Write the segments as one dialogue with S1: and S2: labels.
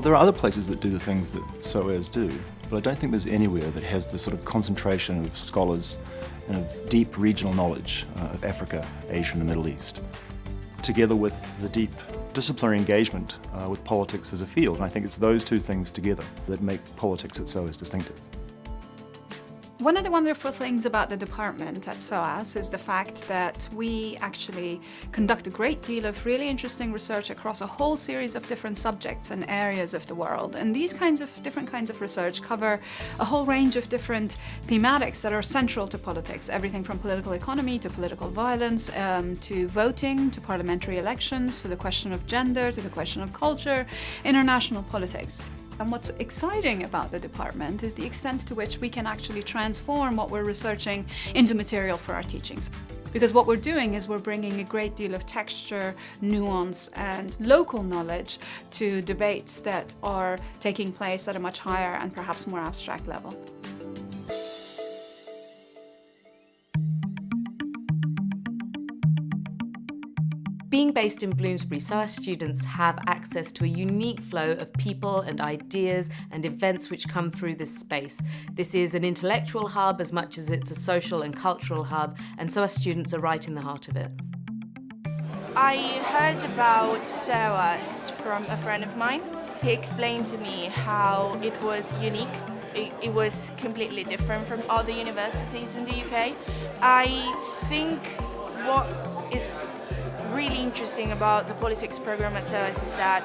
S1: There are other places that do the things that SOAS do, but I don't think there's anywhere that has the sort of concentration of scholars and of deep regional knowledge of Africa, Asia and the Middle East, together with the deep disciplinary engagement with politics as a field. And I think it's those two things together that make politics at SOAS distinctive.
S2: One of the wonderful things about the department at SOAS is the fact that we actually conduct a great deal of really interesting research across a whole series of different subjects and areas of the world. And these different kinds of research cover a whole range of different thematics that are central to politics, everything from political economy to political violence, to voting, to parliamentary elections, to the question of gender, to the question of culture, international politics. And what's exciting about the department is the extent to which we can actually transform what we're researching into material for our teachings. Because what we're doing is we're bringing a great deal of texture, nuance, and local knowledge to debates that are taking place at a much higher and perhaps more abstract level.
S3: Being based in Bloomsbury, SOAS students have access to a unique flow of people and ideas and events which come through this space. This is an intellectual hub as much as it's a social and cultural hub, and SOAS students are right in the heart of it.
S4: I heard about SOAS from a friend of mine. He explained to me how it was unique. It was completely different from other universities in the UK. I think what is really interesting about the politics program at SOAS is that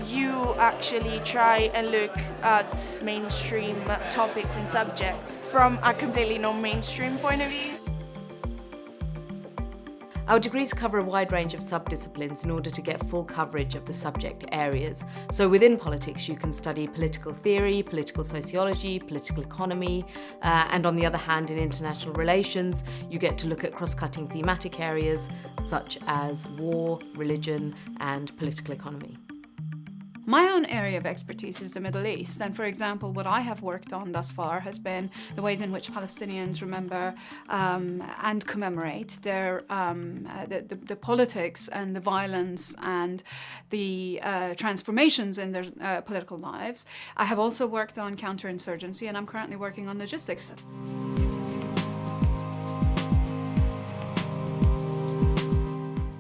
S4: you actually try and look at mainstream topics and subjects from a completely non-mainstream point of view.
S3: Our degrees cover a wide range of sub-disciplines in order to get full coverage of the subject areas. So within politics you can study political theory, political sociology, political economy, and on the other hand in international relations you get to look at cross-cutting thematic areas such as war, religion and political economy.
S2: My own area of expertise is the Middle East, and for example, what I have worked on thus far has been the ways in which Palestinians remember and commemorate their the politics and the violence and the transformations in their political lives. I have also worked on counterinsurgency, and I'm currently working on logistics.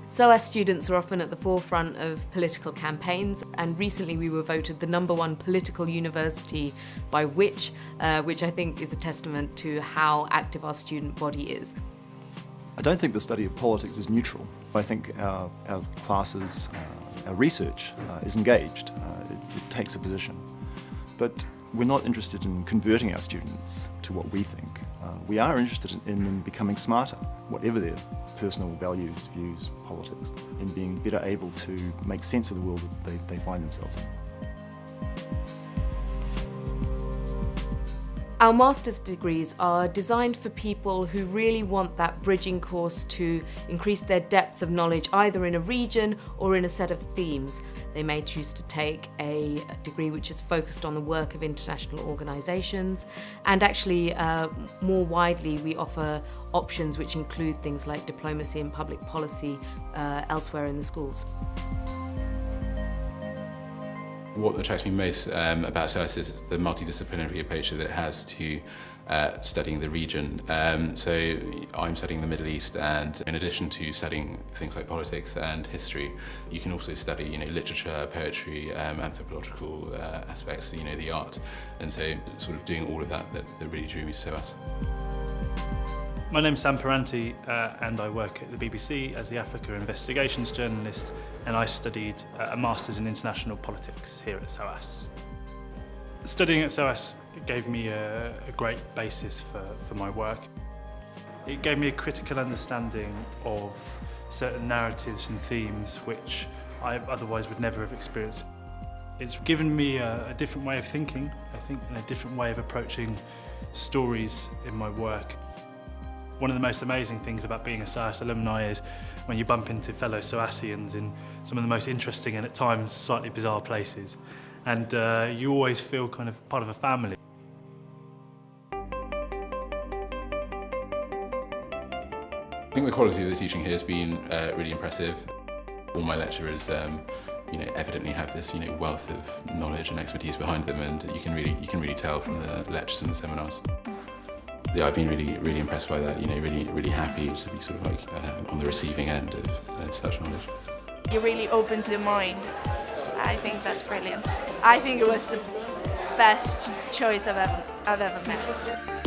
S3: SOAS students are often at the forefront of political campaigns, and recently we were voted the #1 political university by Which I think is a testament to how active our student body is.
S1: I don't think the study of politics is neutral. I think our classes, our research is engaged. It takes a position. But we're not interested in converting our students to what we think. We are interested in them becoming smarter, whatever their personal values, views, politics, in being better able to make sense of the world that they find themselves in.
S3: Our master's degrees are designed for people who really want that bridging course to increase their depth of knowledge either in a region or in a set of themes. They may choose to take a degree which is focused on the work of international organisations, and actually more widely we offer options which include things like diplomacy and public policy elsewhere in the schools.
S5: What attracts me most about SOAS is the multidisciplinary approach that it has to studying the region. So I'm studying the Middle East, and in addition to studying things like politics and history, you can also study, literature, poetry, anthropological aspects, the art. And so sort of doing all of that really drew me to SOAS.
S6: My name's Sam Paranti, and I work at the BBC as the Africa Investigations journalist, and I studied a Masters in International Politics here at SOAS. Studying at SOAS gave me a great basis for my work. It gave me a critical understanding of certain narratives and themes which I otherwise would never have experienced. It's given me a different way of thinking, I think, and a different way of approaching stories in my work. One of the most amazing things about being a SOAS alumni is when you bump into fellow SOASians in some of the most interesting and at times slightly bizarre places. And you always feel kind of part of a family.
S5: I think the quality of the teaching here has been really impressive. All my lecturers evidently have this wealth of knowledge and expertise behind them, and you can really tell from the lectures and the seminars. Yeah, I've been really impressed by that. Really happy to be sort of on the receiving end of such knowledge.
S4: It really opens your mind. I think that's brilliant. I think it was the best choice I've ever met.